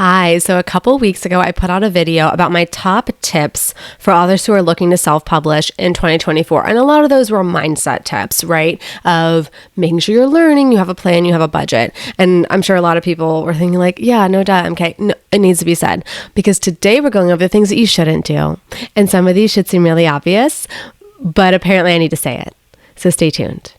Hi, so a couple weeks ago, I put out a video about my top tips for authors who are looking to self-publish in 2024. And a lot of those were mindset tips, right? Of making sure you're learning, you have a plan, you have a budget. And I'm sure a lot of people were thinking like, yeah, no doubt, okay. No, it needs to be said. Because today we're going over the things that you shouldn't do. And some of these should seem really obvious, but apparently I need to say it. So stay tuned.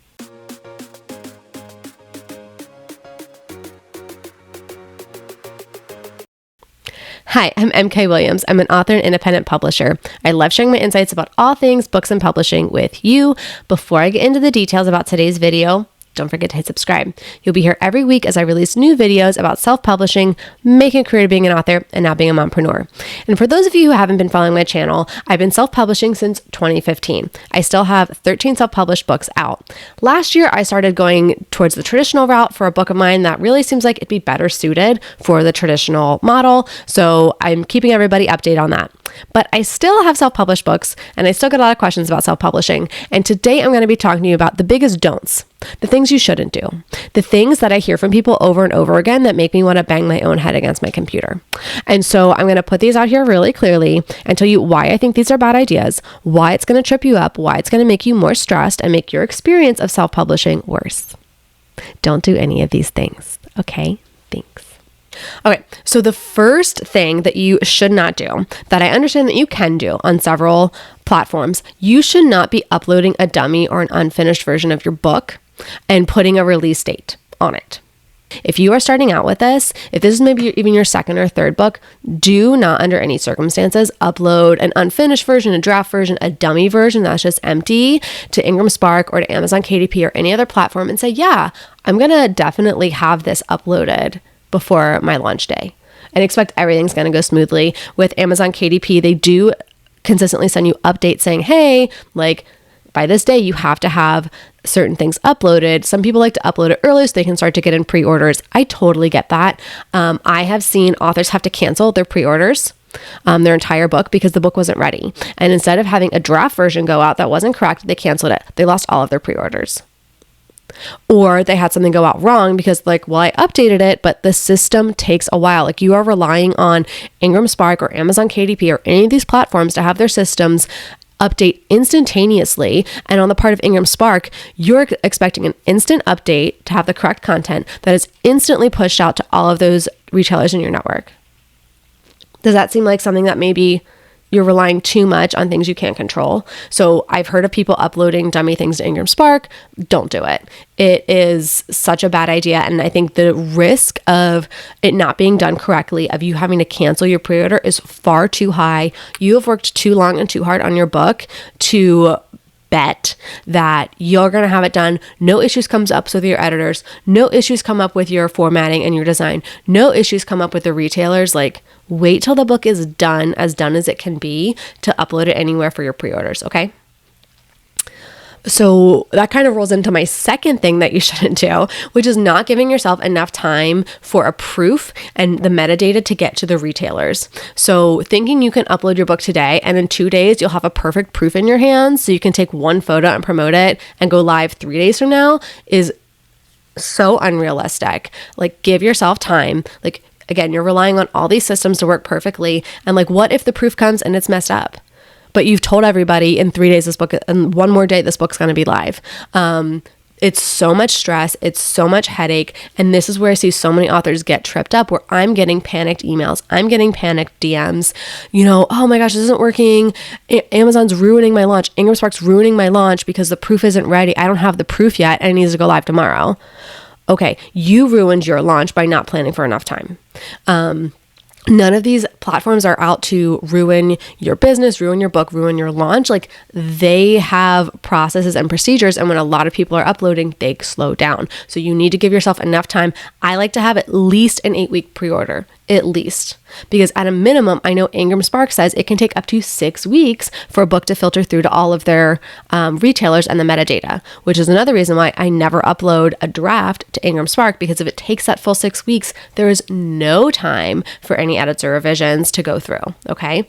Hi, I'm MK Williams. I'm an author and independent publisher. I love sharing my insights about all things books and publishing with you. Before I get into the details about today's video, don't forget to hit subscribe. You'll be here every week as I release new videos about self-publishing, making a career being an author, and now being a mompreneur. And for those of you who haven't been following my channel, I've been self-publishing since 2015. I still have 13 self-published books out. Last year, I started going towards the traditional route for a book of mine that really seems like it'd be better suited for the traditional model. So I'm keeping everybody updated on that. But I still have self-published books, and I still get a lot of questions about self-publishing. And today I'm going to be talking to you about the biggest don'ts, the things you shouldn't do, the things that I hear from people over and over again that make me want to bang my own head against my computer. And so I'm going to put these out here really clearly and tell you why I think these are bad ideas, why it's going to trip you up, why it's going to make you more stressed and make your experience of self-publishing worse. Don't do any of these things. Okay? Thanks. Okay, so the first thing that you should not do, that I understand that you can do on several platforms, you should not be uploading a dummy or an unfinished version of your book and putting a release date on it. If you are starting out with this, if this is maybe even your second or third book, do not under any circumstances upload an unfinished version, a draft version, a dummy version that's just empty to Ingram Spark or to Amazon KDP or any other platform and say, yeah, I'm going to definitely have this uploaded before my launch day, and expect everything's going to go smoothly. With Amazon KDP, they do consistently send you updates saying, hey, like by this day, you have to have certain things uploaded. Some people like to upload it early so they can start to get in pre-orders. I totally get that. I have seen authors have to cancel their pre-orders, their entire book, because the book wasn't ready. And instead of having a draft version go out that wasn't correct, they canceled it. They lost all of their pre-orders. Or they had something go out wrong because like, well, I updated it, but the system takes a while. Like you are relying on Ingram Spark or Amazon KDP or any of these platforms to have their systems update instantaneously. And on the part of Ingram Spark, you're expecting an instant update to have the correct content that is instantly pushed out to all of those retailers in your network. Does that seem like something that maybe you're relying too much on things you can't control? So I've heard of people uploading dummy things to Ingram Spark. Don't do it. It is such a bad idea. And I think the risk of it not being done correctly, of you having to cancel your pre-order, is far too high. You have worked too long and too hard on your book to bet that you're going to have it done. No issues comes up with your editors. No issues come up with your formatting and your design. No issues come up with the retailers. Like, wait till the book is done as it can be to upload it anywhere for your pre-orders, okay? So that kind of rolls into my second thing that you shouldn't do, which is not giving yourself enough time for a proof and the metadata to get to the retailers. So thinking you can upload your book today and in 2 days you'll have a perfect proof in your hands so you can take one photo and promote it and go live 3 days from now is so unrealistic. Like, give yourself time. Like, again, you're relying on all these systems to work perfectly. And like, what if the proof comes and it's messed up? But you've told everybody in 3 days and one more day this book's going to be live. It's so much stress. It's so much headache. And this is where I see so many authors get tripped up, where I'm getting panicked emails. I'm getting panicked DMs. Oh my gosh, this isn't working. Amazon's ruining my launch. Ingram Spark's ruining my launch because the proof isn't ready. I don't have the proof yet and it needs to go live tomorrow. Okay, you ruined your launch by not planning for enough time. None of these platforms are out to ruin your business, ruin your book, ruin your launch. Like, they have processes and procedures. And when a lot of people are uploading, they slow down. So you need to give yourself enough time. I like to have at least an 8-week pre-order, at least. Because at a minimum, I know Ingram Spark says it can take up to 6 weeks for a book to filter through to all of their retailers and the metadata, which is another reason why I never upload a draft to Ingram Spark, because if it takes that full 6 weeks, there is no time for any edits or revisions to go through, okay?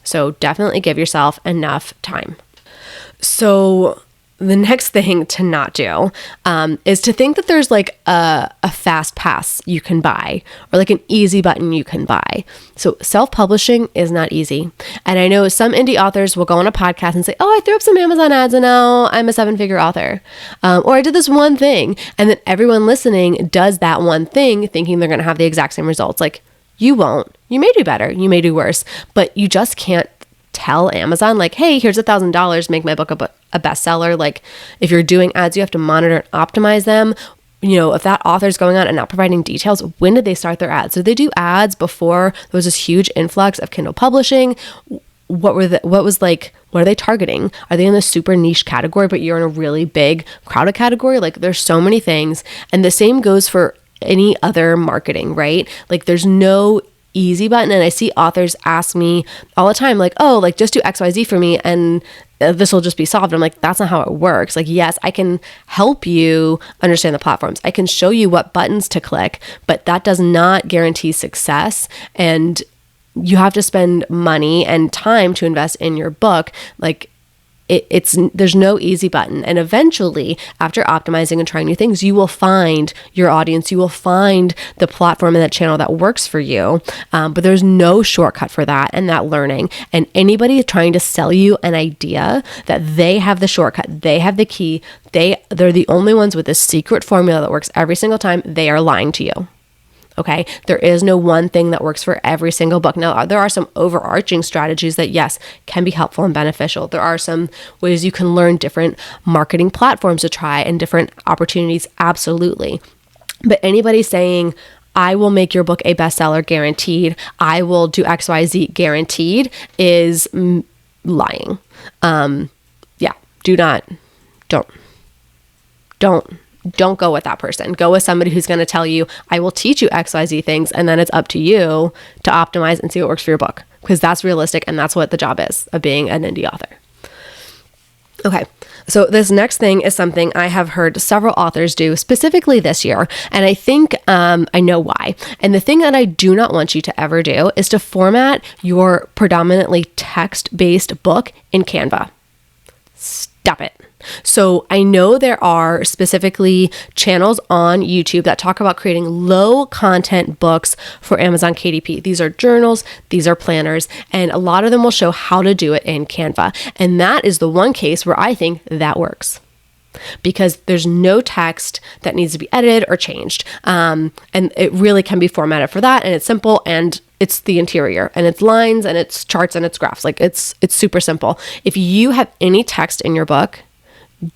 So definitely give yourself enough time. So the next thing to not do is to think that there's like a fast pass you can buy or like an easy button you can buy. So self-publishing is not easy. And I know some indie authors will go on a podcast and say, oh, I threw up some Amazon ads and now I'm a 7-figure author. Or I did this one thing. And then everyone listening does that one thing thinking they're going to have the exact same results. Like you won't. You may do better. You may do worse. But you just can't tell Amazon like, hey, here's $1,000, make my book a bestseller. Like if you're doing ads, you have to monitor and optimize them. You know, if that author's going on and not providing details, when did they start their ads? Did they do ads before there was this huge influx of Kindle publishing? What are they targeting? Are they in the super niche category, but you're in a really big crowded category? Like there's so many things. And the same goes for any other marketing, right? Like there's no easy button. And I see authors ask me all the time, like, oh, like just do XYZ for me and this will just be solved. I'm like, that's not how it works. Like, yes, I can help you understand the platforms. I can show you what buttons to click, but that does not guarantee success. And you have to spend money and time to invest in your book. Like there's no easy button. And eventually, after optimizing and trying new things, you will find your audience. You will find the platform and that channel that works for you. But there's no shortcut for that and that learning. And anybody trying to sell you an idea that they have the shortcut, they have the key, they're the only ones with this secret formula that works every single time, they are lying to you. Okay, there is no one thing that works for every single book. Now, there are some overarching strategies that, yes, can be helpful and beneficial. There are some ways you can learn different marketing platforms to try and different opportunities, absolutely. But anybody saying, I will make your book a bestseller guaranteed, I will do XYZ guaranteed, is lying. Don't go with that person. Go with somebody who's going to tell you, I will teach you XYZ things, and then it's up to you to optimize and see what works for your book, because that's realistic and that's what the job is of being an indie author. Okay, so this next thing is something I have heard several authors do specifically this year, and I think I know why. And the thing that I do not want you to ever do is to format your predominantly text-based book in Canva. Stop it. So I know there are specifically channels on YouTube that talk about creating low content books for Amazon KDP. These are journals, these are planners, and a lot of them will show how to do it in Canva. And that is the one case where I think that works, because there's no text that needs to be edited or changed. And it really can be formatted for that. And it's simple, and it's the interior, and it's lines, and it's charts, and it's graphs. Like it's super simple. If you have any text in your book,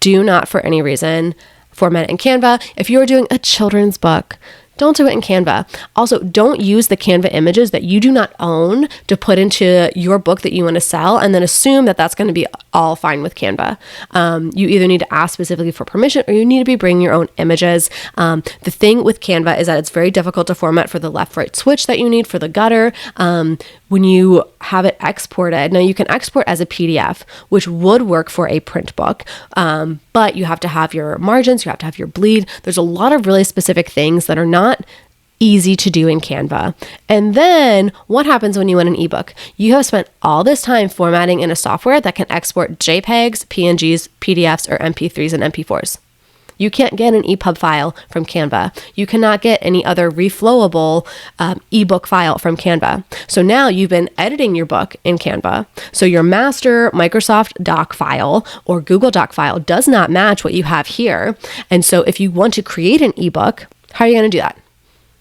do not for any reason format it in Canva. If you're doing a children's book, don't do it in Canva. Also, don't use the Canva images that you do not own to put into your book that you want to sell and then assume that that's going to be all fine with Canva. You either need to ask specifically for permission or you need to be bringing your own images. The thing with Canva is that it's very difficult to format for the left-right switch that you need for the gutter. When you have it exported, now you can export as a PDF, which would work for a print book, but you have to have your margins, you have to have your bleed. There's a lot of really specific things that are not easy to do in Canva. And then what happens when you want an ebook? You have spent all this time formatting in a software that can export JPEGs, PNGs, PDFs, or MP3s and MP4s. You can't get an ePub file from Canva. You cannot get any other reflowable ebook file from Canva. So now you've been editing your book in Canva. So your master Microsoft Doc file or Google Doc file does not match what you have here. And so if you want to create an ebook, how are you going to do that?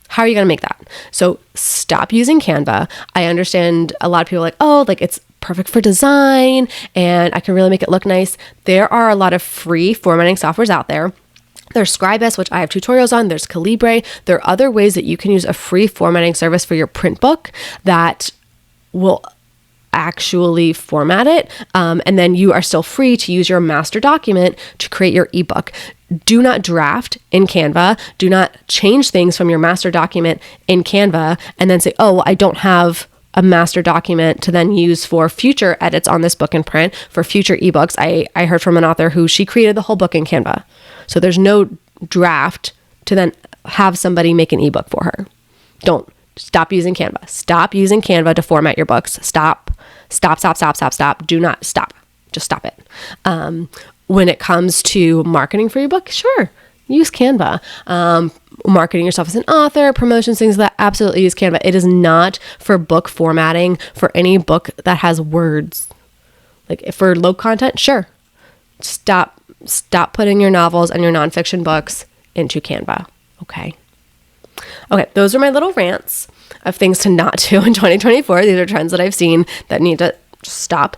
How are you going to make that? So stop using Canva. I understand a lot of people are like, oh, like it's perfect for design and I can really make it look nice. There are a lot of free formatting softwares out there. There's Scribus, which I have tutorials on. There's Calibre. There are other ways that you can use a free formatting service for your print book that will actually format it. And then you are still free to use your master document to create your ebook. Do not draft in Canva. Do not change things from your master document in Canva and then say, oh, well, I don't have a master document to then use for future edits on this book in print, for future ebooks. I heard from an author who she created the whole book in Canva. So there's no draft to then have somebody make an ebook for her. Stop using Canva. Stop using Canva to format your books. Stop. Do not stop. Just stop it. when it comes to marketing for your book, sure, use Canva. Marketing yourself as an author, promotions, things like that, absolutely use Canva. It is not for book formatting for any book that has words. Like if for low content, sure. Stop putting your novels and your nonfiction books into Canva. Okay, those are my little rants of things to not do in 2024. These are trends that I've seen that need to stop.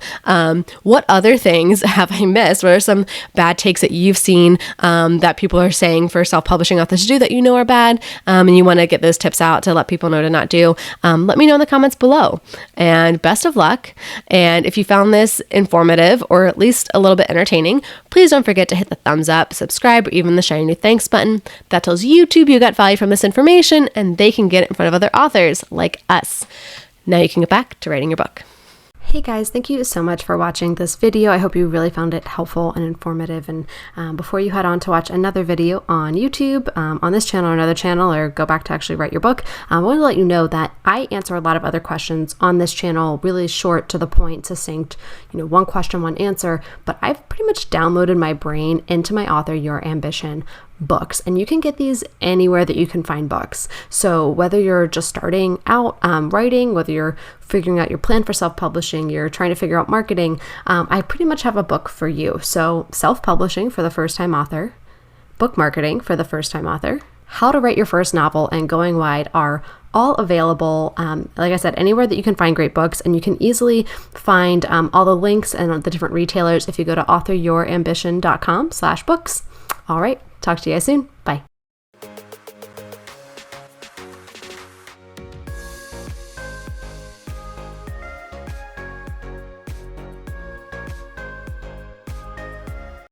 What other things have I missed? What are some bad takes that you've seen that people are saying for self-publishing authors to do that you know are bad, and you want to get those tips out to let people know to not do? Let me know in the comments below. And best of luck. And if you found this informative or at least a little bit entertaining, please don't forget to hit the thumbs up, subscribe, or even the shiny new thanks button. That tells YouTube you got value from this information and they can get it in front of other authors like us. Now you can get back to writing your book. Hey guys, thank you so much for watching this video. I hope you really found it helpful and informative. And before you head on to watch another video on YouTube, on this channel or another channel, or go back to actually write your book, I want to let you know that I answer a lot of other questions on this channel, really short, to the point, succinct, one question, one answer. But I've pretty much downloaded my brain into my Author Your Ambition books, and you can get these anywhere that you can find books. So whether you're just starting out writing, whether you're figuring out your plan for self-publishing, you're trying to figure out marketing, I pretty much have a book for you. So self-publishing for the first-time author, book marketing for the first-time author, how to write your first novel, and going wide are all available, like I said, anywhere that you can find great books. And you can easily find all the links and the different retailers if you go to authorYourAmbition.com/books. All right, talk to you guys soon. Bye.